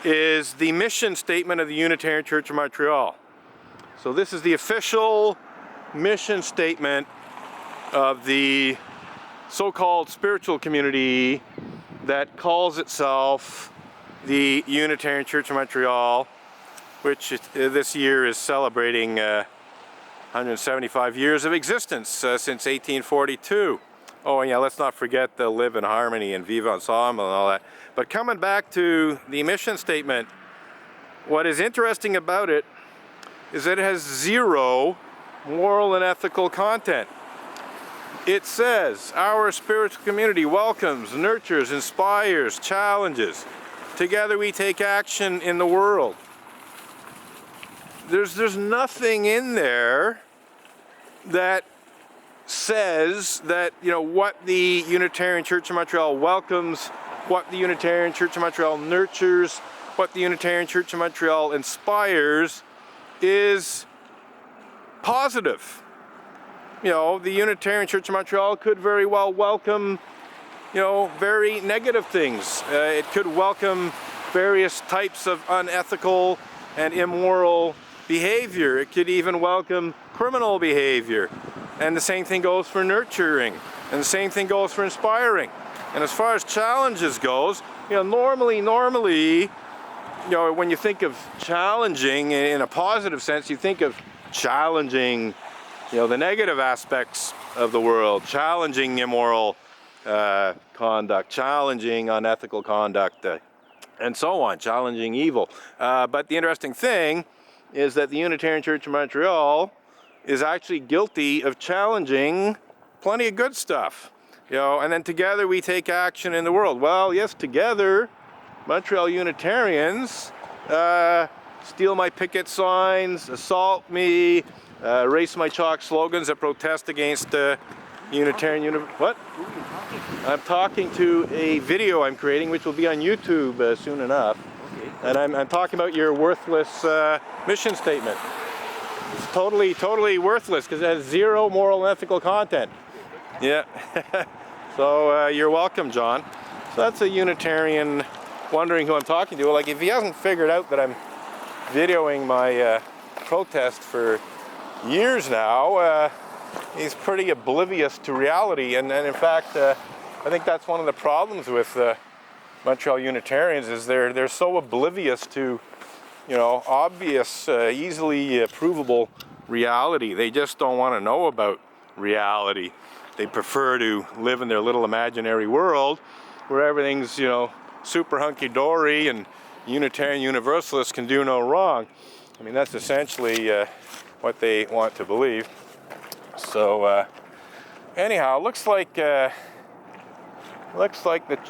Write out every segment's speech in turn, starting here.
is the mission statement of the Unitarian Church of Montreal. So this is the official mission statement of the so-called spiritual community that calls itself the Unitarian Church of Montreal, which this year is celebrating 175 years of existence since 1842. Oh, and yeah, let's not forget the Live in Harmony and Vive Ensemble and all that. But coming back to the mission statement, what is interesting about it is that it has zero moral and ethical content. It says, our spiritual community welcomes, nurtures, inspires, challenges. Together we take action in the world. There's nothing in there that says that, you know, what the Unitarian Church of Montreal welcomes, what the Unitarian Church of Montreal nurtures, what the Unitarian Church of Montreal inspires is positive. You know, the Unitarian Church of Montreal could very well welcome, you know, very negative things. It could welcome various types of unethical and immoral behavior. It could even welcome criminal behavior. And the same thing goes for nurturing. And the same thing goes for inspiring. And as far as challenges goes, you know, normally, you know, when you think of challenging in a positive sense, you think of challenging, you know, the negative aspects of the world, challenging immoral conduct, challenging unethical conduct, and so on, challenging evil. But the interesting thing is that the Unitarian Church of Montreal is actually guilty of challenging plenty of good stuff. You know, and then together we take action in the world. Well, yes, together, Montreal Unitarians steal my picket signs, assault me, erase my chalk slogans that protest against Unitarian What? I'm talking to a video I'm creating, which will be on YouTube soon enough. Okay. And I'm talking about your worthless mission statement. It's totally worthless because it has zero moral and ethical content. Yeah. So you're welcome, John. So that's a Unitarian wondering who I'm talking to. Like, if he hasn't figured out that I'm videoing my protest for years now, he's pretty oblivious to reality. And in fact, I think that's one of the problems with Montreal Unitarians is they're so oblivious to, you know, obvious, easily provable reality. They just don't want to know about reality. They prefer to live in their little imaginary world where everything's, you know, super hunky-dory and Unitarian Universalists can do no wrong. I mean, that's essentially what they want to believe. So anyhow, looks like the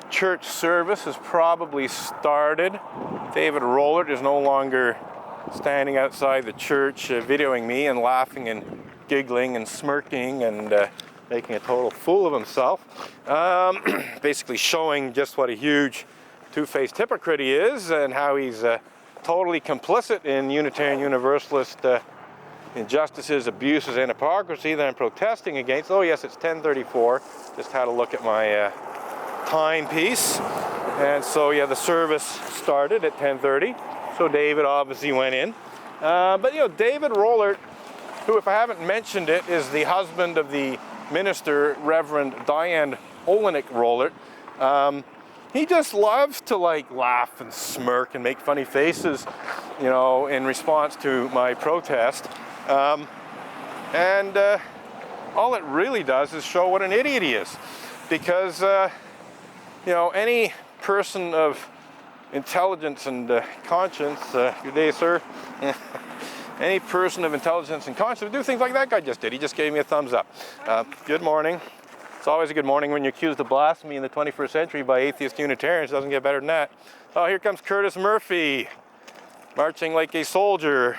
church service has probably started. David Rollert is no longer standing outside the church videoing me and laughing and giggling and smirking and making a total fool of himself. Basically showing just what a huge two-faced hypocrite he is and how he's totally complicit in Unitarian Universalist injustices, abuses, and hypocrisy that I'm protesting against. Oh yes, it's 10:34. Just had a look at my timepiece. And so yeah, the service started at 10:30. So David obviously went in. But you know, David Rollert, who, if I haven't mentioned it, is the husband of the minister, Reverend Diane Olenek Rollert. He just loves to like laugh and smirk and make funny faces, you know, in response to my protest. And all it really does is show what an idiot he is. Because, you know, any person of intelligence and conscience, good day, sir. Any person of intelligence and conscience would do things like that guy just did. He just gave me a thumbs up. Good morning. It's always a good morning when you're accused of blasphemy in the 21st century by atheist Unitarians. It doesn't get better than that. Oh, here comes Curtis Murphy, marching like a soldier.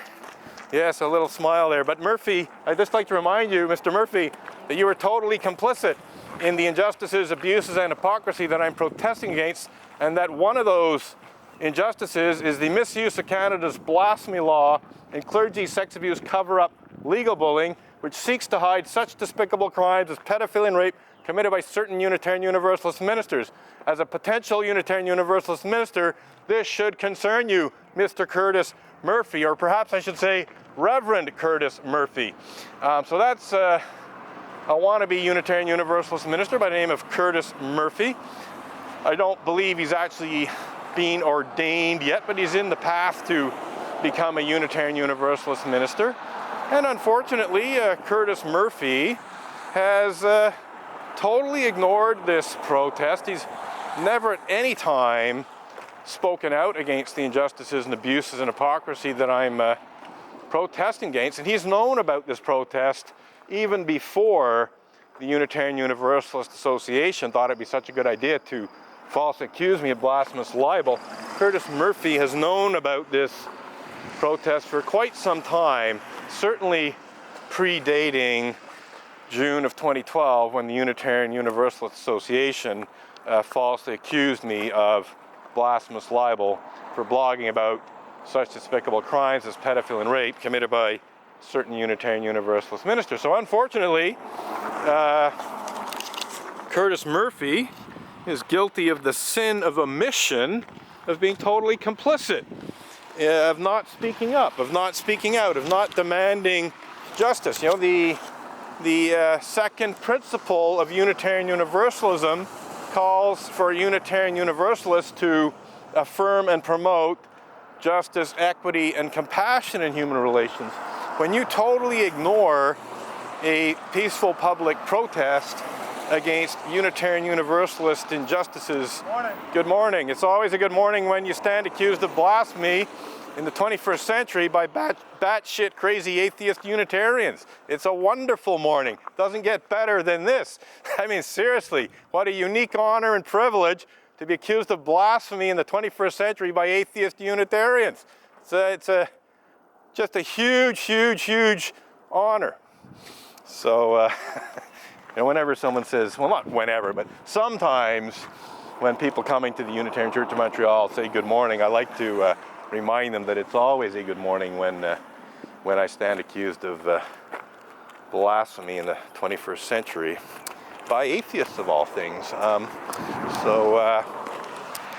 Yes, a little smile there. But Murphy, I'd just like to remind you, Mr. Murphy, that you were totally complicit in the injustices, abuses, and hypocrisy that I'm protesting against, and that one of those injustices is the misuse of Canada's blasphemy law and clergy sex abuse cover-up legal bullying, which seeks to hide such despicable crimes as pedophilia and rape committed by certain Unitarian Universalist ministers. As a potential Unitarian Universalist minister, this should concern you, Mr. Curtis Murphy, or perhaps I should say Reverend Curtis Murphy. So that's a wannabe Unitarian Universalist minister by the name of Curtis Murphy. I don't believe he's actually been ordained yet, but he's in the path to become a Unitarian Universalist minister. And unfortunately, Curtis Murphy has totally ignored this protest. He's never at any time spoken out against the injustices and abuses and hypocrisy that I'm protesting against. And he's known about this protest even before the Unitarian Universalist Association thought it'd be such a good idea to falsely accuse me of blasphemous libel. Curtis Murphy has known about this protest for quite some time, certainly predating June of 2012, when the Unitarian Universalist Association falsely accused me of blasphemous libel for blogging about such despicable crimes as pedophilia and rape committed by certain Unitarian Universalist ministers. So unfortunately, Curtis Murphy is guilty of the sin of omission, of being totally complicit, of not speaking up, of not speaking out, of not demanding justice. You know, the second principle of Unitarian Universalism calls for Unitarian Universalists to affirm and promote justice, equity, and compassion in human relations. When you totally ignore a peaceful public protest against Unitarian Universalist injustices. Morning. Good morning. It's always a good morning when you stand accused of blasphemy in the 21st century by batshit crazy atheist Unitarians. It's a wonderful morning. Doesn't get better than this. I mean, seriously, what a unique honor and privilege to be accused of blasphemy in the 21st century by atheist Unitarians. It's just a huge honor. So, and whenever someone says, well, not whenever, but sometimes when people coming to the Unitarian Church of Montreal say good morning, I like to remind them that it's always a good morning when I stand accused of blasphemy in the 21st century by atheists of all things.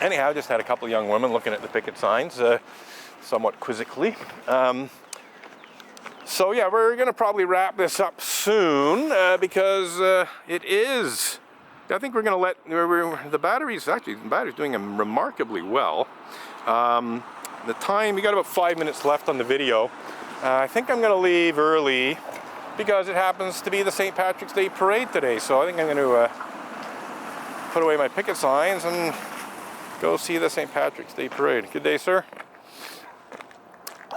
Anyhow, I just had a couple of young women looking at the picket signs somewhat quizzically. So yeah, we're going to probably wrap this up soon because it is, I think we're going to let, the battery's doing remarkably well. The time, we got about 5 minutes left on the video. I think I'm going to leave early because it happens to be the St. Patrick's Day parade today. So I think I'm going to put away my picket signs and go see the St. Patrick's Day parade. Good day, sir.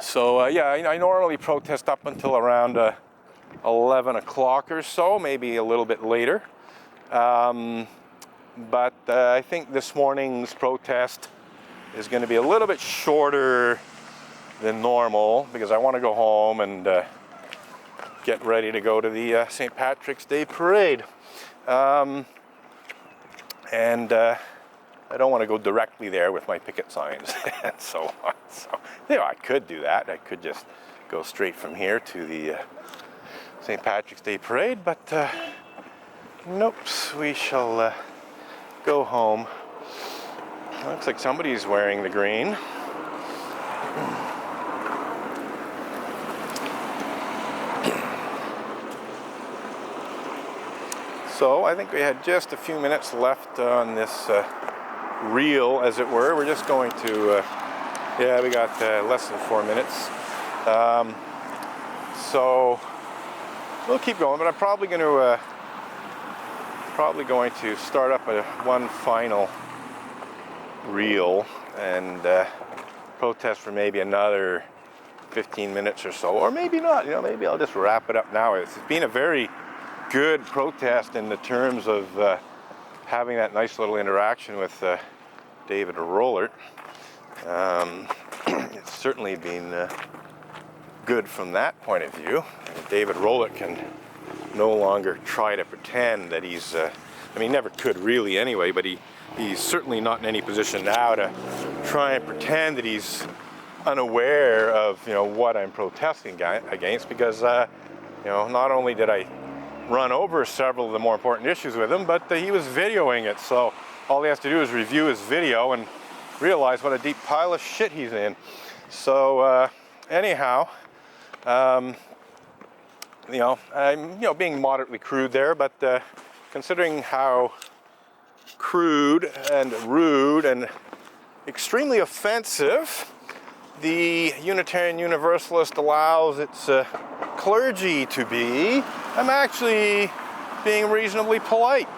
So yeah, I normally protest up until around 11 o'clock or so, maybe a little bit later. But I think this morning's protest is going to be a little bit shorter than normal because I want to go home and get ready to go to the St. Patrick's Day parade. I don't want to go directly there with my picket signs and so on. So, you know, I could do that. I could just go straight from here to the St. Patrick's Day parade, but nope, we shall go home. Looks like somebody's wearing the green. So I think we had just a few minutes left on this reel, as it were. We're just going to, yeah, we got less than 4 minutes. So we'll keep going, but I'm probably going to start up one final reel and protest for maybe another 15 minutes or so, or maybe not. You know, maybe I'll just wrap it up now. It's been a very good protest in the terms of having that nice little interaction with David Rollert. It's certainly been good from that point of view. David Rollert can no longer try to pretend that he's, I mean, he never could really anyway, but he's certainly not in any position now to try and pretend that he's unaware of, you know, what I'm protesting against, because, you know, not only did I run over several of the more important issues with him, but he was videoing it, so all he has to do is review his video and realize what a deep pile of shit he's in. So anyhow, I'm being moderately crude there, but considering how crude and rude and extremely offensive the Unitarian Universalist allows its clergy to be, I'm actually being reasonably polite.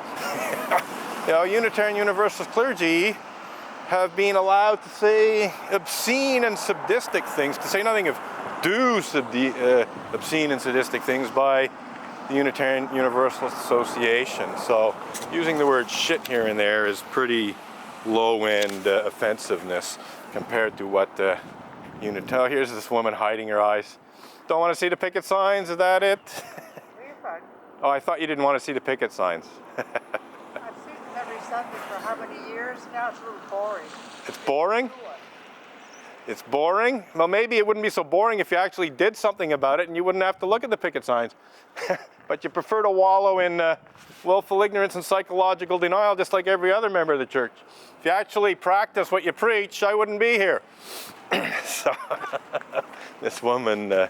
Unitarian Universalist clergy have been allowed to say obscene and sadistic things, to say nothing of obscene and sadistic things by the Unitarian Universalist Association. So using the word shit here and there is pretty low-end offensiveness compared to what Unitarian. Here's this woman hiding her eyes. Don't want to see the picket signs, is that it? You're fine. Oh, I thought you didn't want to see the picket signs. I've seen them every Sunday for how many years now? It's a little boring. It's boring? It's boring? Well, maybe it wouldn't be so boring if you actually did something about it and you wouldn't have to look at the picket signs. But you prefer to wallow in willful ignorance and psychological denial just like every other member of the church. If you actually practice what you preach, I wouldn't be here. So, this woman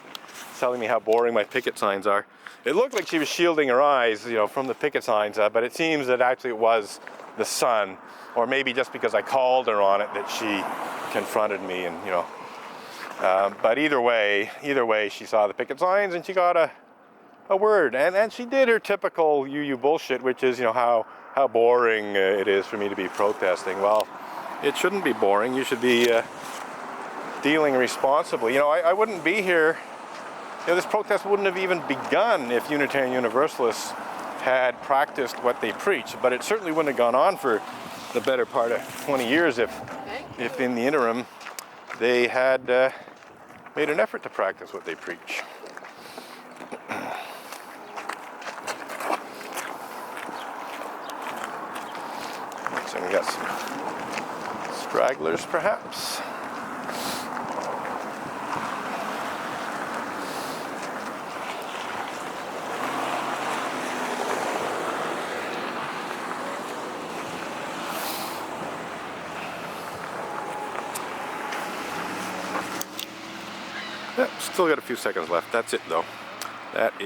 telling me how boring my picket signs are. It looked like she was shielding her eyes, from the picket signs, but it seems that actually it was the sun, or maybe just because I called her on it that she confronted me, and but either way, she saw the picket signs and she got a word, and she did her typical UU bullshit, which is how boring it is for me to be protesting. Well, it shouldn't be boring. You should be dealing responsibly. I wouldn't be here. This protest wouldn't have even begun if Unitarian Universalists had practiced what they preach, but it certainly wouldn't have gone on for the better part of 20 years if in the interim they had made an effort to practice what they preach. So we got some stragglers, perhaps. Yep, still got a few seconds left. That's it, though. That